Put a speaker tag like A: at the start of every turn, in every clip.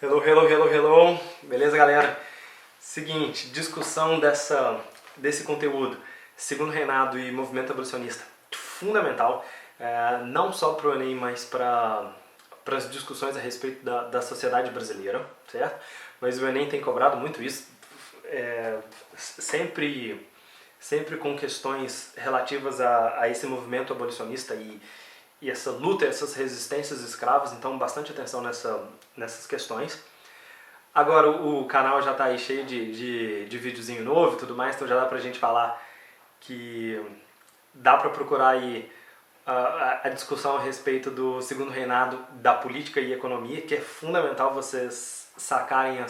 A: Hello, hello, hello, hello. Beleza, galera? Seguinte, discussão desse conteúdo, Segundo Reinado e movimento abolicionista, fundamental, não só para o Enem, mas para as discussões a respeito da sociedade brasileira, certo? Mas o Enem tem cobrado muito isso, sempre com questões relativas a esse movimento abolicionista e essa luta, essas resistências escravas, então bastante atenção nessas questões. Agora o canal já está aí cheio de videozinho novo e tudo mais, então já dá pra gente falar que dá para procurar aí a discussão a respeito do Segundo Reinado, da política e economia, que é fundamental vocês sacarem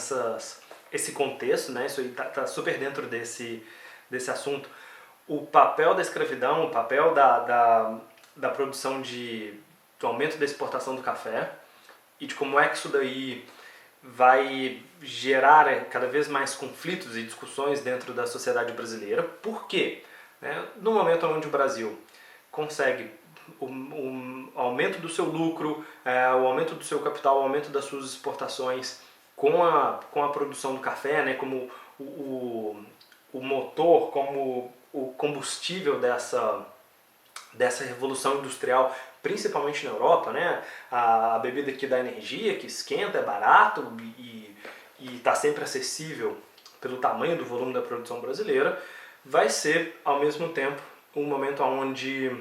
A: esse contexto, né? Isso aí tá super dentro desse assunto. O papel da escravidão, o papel da produção do aumento da exportação do café e de como é que isso daí vai gerar cada vez mais conflitos e discussões dentro da sociedade brasileira. Por quê? No momento onde o Brasil consegue o aumento do seu lucro, o aumento do seu capital, o aumento das suas exportações com a produção do café, né, como o motor, como o combustível dessa revolução industrial, principalmente na Europa, né? A bebida que dá energia, que esquenta, é barato e está sempre acessível pelo tamanho do volume da produção brasileira, vai ser, ao mesmo tempo, um momento onde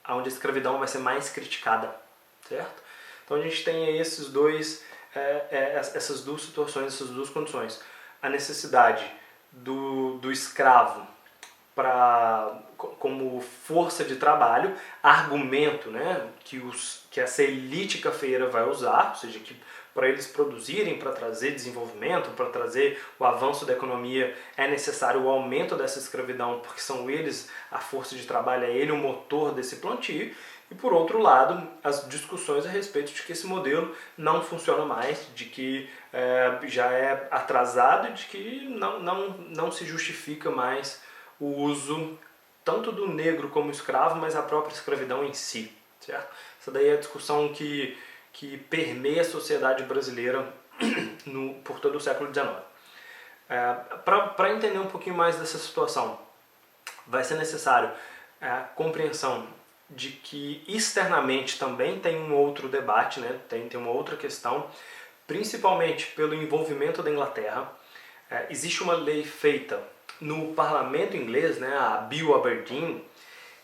A: a escravidão vai ser mais criticada, certo? Então a gente tem aí essas duas situações, essas duas condições. A necessidade do escravo como força de trabalho, argumento, né, que essa elite cafeeira vai usar, ou seja, que para eles produzirem, para trazer desenvolvimento, para trazer o avanço da economia, é necessário o aumento dessa escravidão, porque são eles a força de trabalho, é ele o motor desse plantio. E por outro lado, as discussões a respeito de que esse modelo não funciona mais, de que já é atrasado e de que não se justifica mais o uso tanto do negro como escravo, mas a própria escravidão em si, certo? Essa daí é a discussão que permeia a sociedade brasileira por todo o século XIX. Para entender um pouquinho mais dessa situação, vai ser necessário a compreensão de que externamente também tem um outro debate, né? Tem uma outra questão, principalmente pelo envolvimento da Inglaterra. Existe uma lei feita no parlamento inglês, né, a Bill Aberdeen,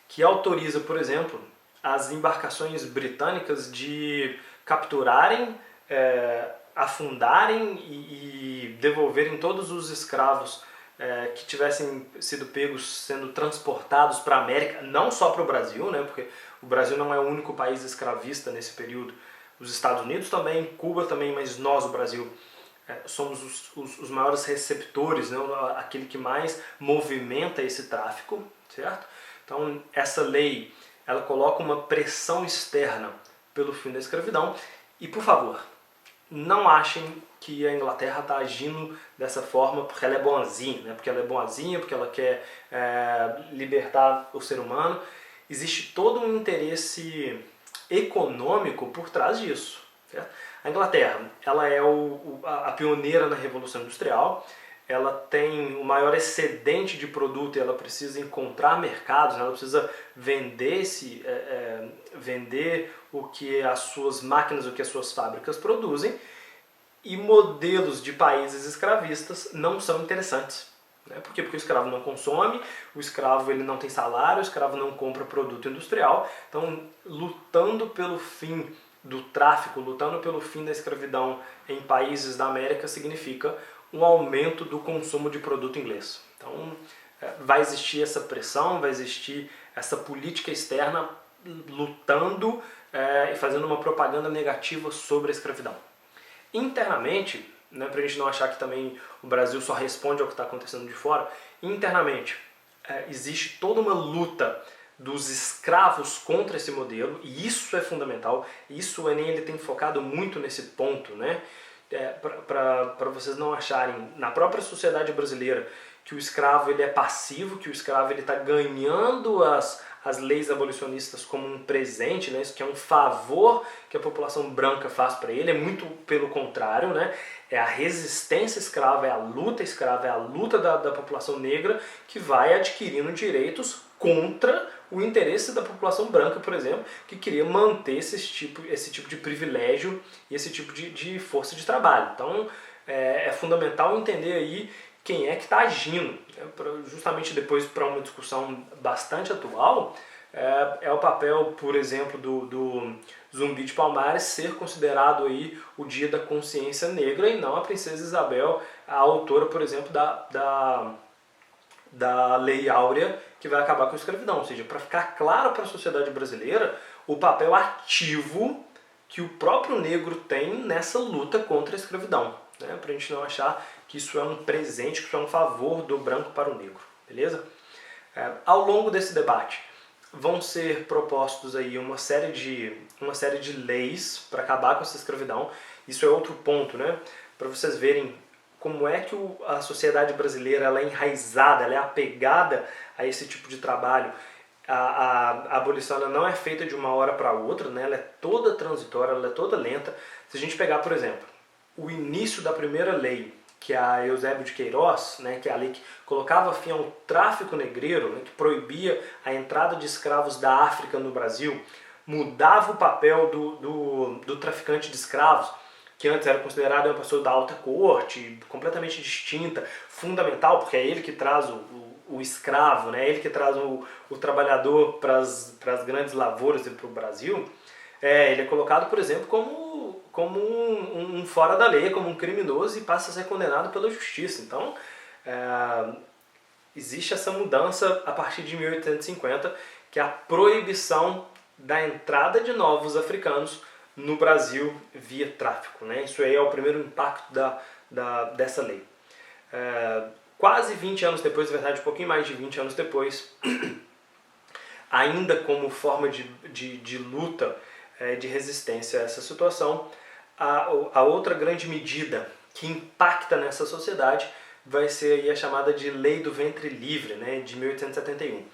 A: que autoriza, por exemplo, as embarcações britânicas de capturarem, afundarem e devolverem todos os escravos que tivessem sido pegos sendo transportados para a América, não só para o Brasil, né, porque o Brasil não é o único país escravista nesse período, os Estados Unidos também, Cuba também, mas nós, o Brasil, somos os maiores receptores, né? Aquele que mais movimenta esse tráfico, certo? Então essa lei, ela coloca uma pressão externa pelo fim da escravidão e, por favor, não achem que a Inglaterra está agindo dessa forma porque ela é boazinha, né? Porque ela é boazinha, porque ela quer libertar o ser humano. Existe todo um interesse econômico por trás disso, certo? A Inglaterra, ela é a pioneira na Revolução Industrial, ela tem o maior excedente de produto e ela precisa encontrar mercados, né? Ela precisa vender o que as suas máquinas, o que as suas fábricas produzem, e modelos de países escravistas não são interessantes. Né? Por quê? Porque o escravo não consome, o escravo ele não tem salário, o escravo não compra produto industrial, então lutando pelo fim do tráfico, lutando pelo fim da escravidão em países da América significa um aumento do consumo de produto inglês. Então vai existir essa pressão, vai existir essa política externa lutando e fazendo uma propaganda negativa sobre a escravidão. Internamente, né, para a gente não achar que também o Brasil só responde ao que está acontecendo de fora, internamente existe toda uma luta dos escravos contra esse modelo, e isso é fundamental, isso o Enem ele tem focado muito nesse ponto, né? para vocês não acharem na própria sociedade brasileira que o escravo ele é passivo, que o escravo ele está ganhando as leis abolicionistas como um presente, né? Isso que é um favor que a população branca faz para ele, é muito pelo contrário, né? É a resistência escrava, é a luta escrava, é a luta da população negra que vai adquirindo direitos contra o interesse da população branca, por exemplo, que queria manter esse tipo de privilégio e esse tipo de força de trabalho. Então é fundamental entender aí quem é que está agindo, né? Justamente depois para uma discussão bastante atual, é o papel, por exemplo, do Zumbi de Palmares ser considerado aí o Dia da Consciência Negra e não a Princesa Isabel, a autora, por exemplo, da Lei Áurea, que vai acabar com a escravidão. Ou seja, para ficar claro para a sociedade brasileira o papel ativo que o próprio negro tem nessa luta contra a escravidão, né? Para a gente não achar que isso é um presente, que isso é um favor do branco para o negro, beleza? Ao longo desse debate vão ser propostos aí uma série de leis para acabar com essa escravidão. Isso é outro ponto, né? Para vocês verem como é que a sociedade brasileira ela é enraizada, ela é apegada a esse tipo de trabalho. A abolição ela não é feita de uma hora para outra, né? Ela é toda transitória, ela é toda lenta. Se a gente pegar, por exemplo, o início da primeira lei, que é a Eusébio de Queiroz, né, que é a lei que colocava fim ao tráfico negreiro, né, que proibia a entrada de escravos da África no Brasil, mudava o papel do traficante de escravos, que antes era considerado uma pessoa da alta corte, completamente distinta, fundamental, porque é ele que traz o escravo, né, é ele que traz o trabalhador para as grandes lavouras e para o Brasil. Ele é colocado, por exemplo, como um fora da lei, como um criminoso e passa a ser condenado pela justiça. Então, existe essa mudança a partir de 1850, que é a proibição da entrada de novos africanos no Brasil via tráfico, né? Isso aí é o primeiro impacto dessa lei. Quase 20 anos depois, na verdade, um pouquinho mais de 20 anos depois, ainda como forma de luta, de resistência a essa situação, a outra grande medida que impacta nessa sociedade vai ser aí a chamada de Lei do Ventre Livre, né, de 1871.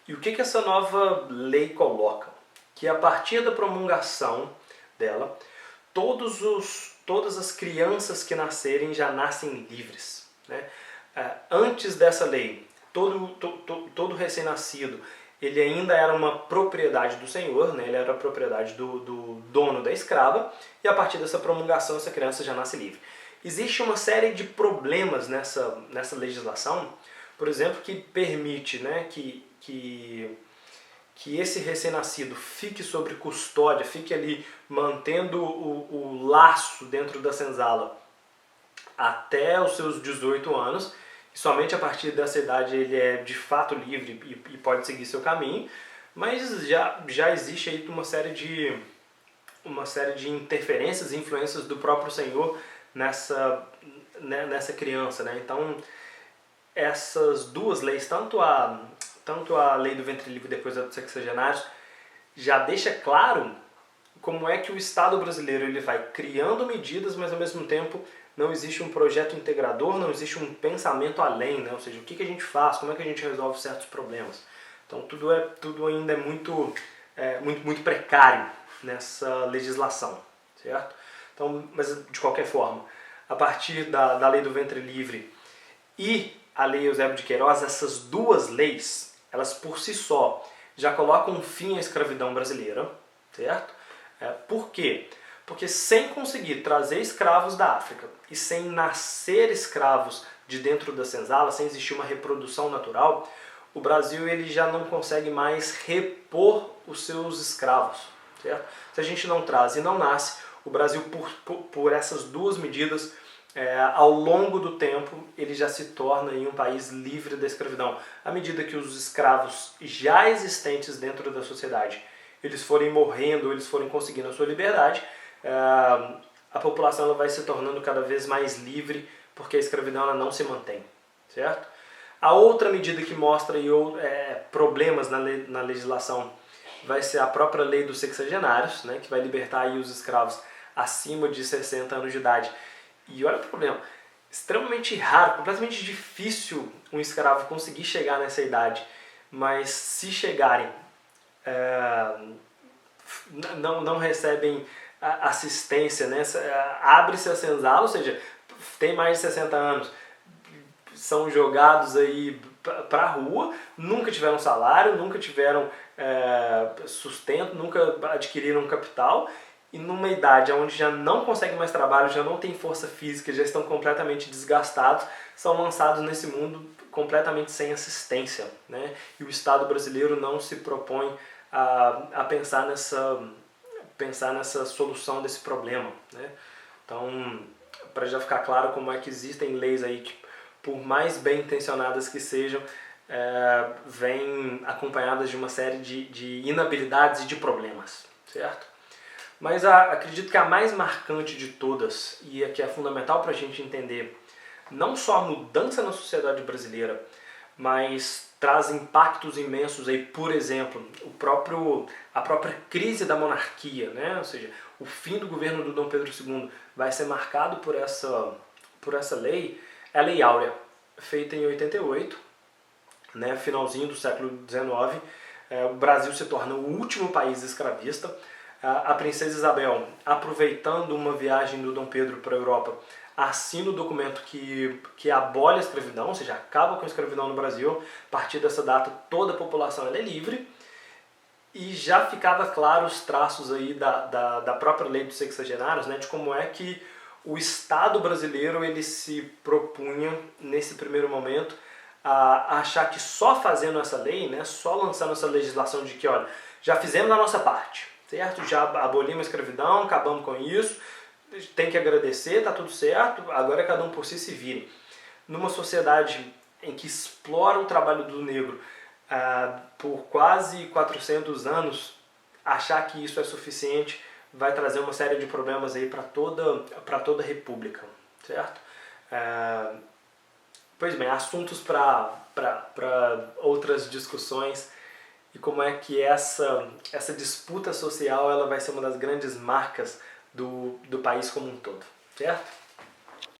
A: E o que essa nova lei coloca? Que a partir da promulgação dela, todas as crianças que nascerem já nascem livres, né? Antes dessa lei, todo recém-nascido ele ainda era uma propriedade do senhor, né? Ele era a propriedade do dono da escrava, e a partir dessa promulgação essa criança já nasce livre. Existe uma série de problemas nessa legislação, por exemplo, que permite, né, que esse recém-nascido fique sob custódia, fique ali mantendo o laço dentro da senzala até os seus 18 anos, e somente a partir dessa idade ele é de fato livre e pode seguir seu caminho, mas já existe aí uma série de interferências e influências do próprio senhor nessa criança, né? Então essas duas leis, tanto a lei do ventre livre depois a dos sexagenários, já deixa claro como é que o Estado brasileiro ele vai criando medidas, mas ao mesmo tempo não existe um projeto integrador, não existe um pensamento além, né? Ou seja, o que a gente faz, como é que a gente resolve certos problemas. Então tudo ainda é muito precário nessa legislação, certo? Então, mas de qualquer forma, a partir da lei do ventre livre e a lei Eusébio de Queiroz, essas duas leis, elas por si só já colocam fim à escravidão brasileira, certo? Por quê? Porque sem conseguir trazer escravos da África e sem nascer escravos de dentro da senzala, sem existir uma reprodução natural, o Brasil ele já não consegue mais repor os seus escravos, certo? Se a gente não traz e não nasce, o Brasil, por essas duas medidas, ao longo do tempo, ele já se torna em um país livre da escravidão. À medida que os escravos já existentes dentro da sociedade, eles forem morrendo, eles forem conseguindo a sua liberdade, a população ela vai se tornando cada vez mais livre, porque a escravidão ela não se mantém, certo? A outra medida que mostra problemas na legislação vai ser a própria lei dos sexagenários, né, que vai libertar aí os escravos acima de 60 anos de idade. E olha o problema, extremamente raro, completamente difícil um escravo conseguir chegar nessa idade, mas se chegarem, não recebem assistência, né? Abre-se a senzala, ou seja, tem mais de 60 anos, são jogados aí para a rua, nunca tiveram salário, nunca tiveram sustento, nunca adquiriram capital, e numa idade onde já não conseguem mais trabalho, já não tem força física, já estão completamente desgastados, são lançados nesse mundo completamente sem assistência, né? E o Estado brasileiro não se propõe a pensar nessa solução desse problema, né? Então, para já ficar claro como é que existem leis aí que, por mais bem intencionadas que sejam, vêm acompanhadas de uma série de inabilidades e de problemas, certo? Mas acredito que a mais marcante de todas, e a que é fundamental para a gente entender não só a mudança na sociedade brasileira, mas traz impactos imensos aí, por exemplo, a própria crise da monarquia, né? Ou seja, o fim do governo do Dom Pedro II vai ser marcado por essa lei, é a Lei Áurea, feita em 88, né? Finalzinho do século XIX, o Brasil se torna o último país escravista. A princesa Isabel, aproveitando uma viagem do Dom Pedro para a Europa, assina o documento que abole a escravidão, ou seja, acaba com a escravidão no Brasil. A partir dessa data, toda a população ela é livre. E já ficava claro os traços aí da própria lei dos sexagenários, né, de como é que o Estado brasileiro ele se propunha, nesse primeiro momento, a achar que só fazendo essa lei, né, só lançando essa legislação de que, olha, já fizemos a nossa parte, certo? Já abolimos a escravidão, acabamos com isso, tem que agradecer, tá tudo certo, agora cada um por si se vire. Numa sociedade em que explora o trabalho do negro por quase 400 anos, achar que isso é suficiente vai trazer uma série de problemas aí para toda a república, certo? Pois bem, assuntos para outras discussões, e como é que essa disputa social ela vai ser uma das grandes marcas do país como um todo, certo?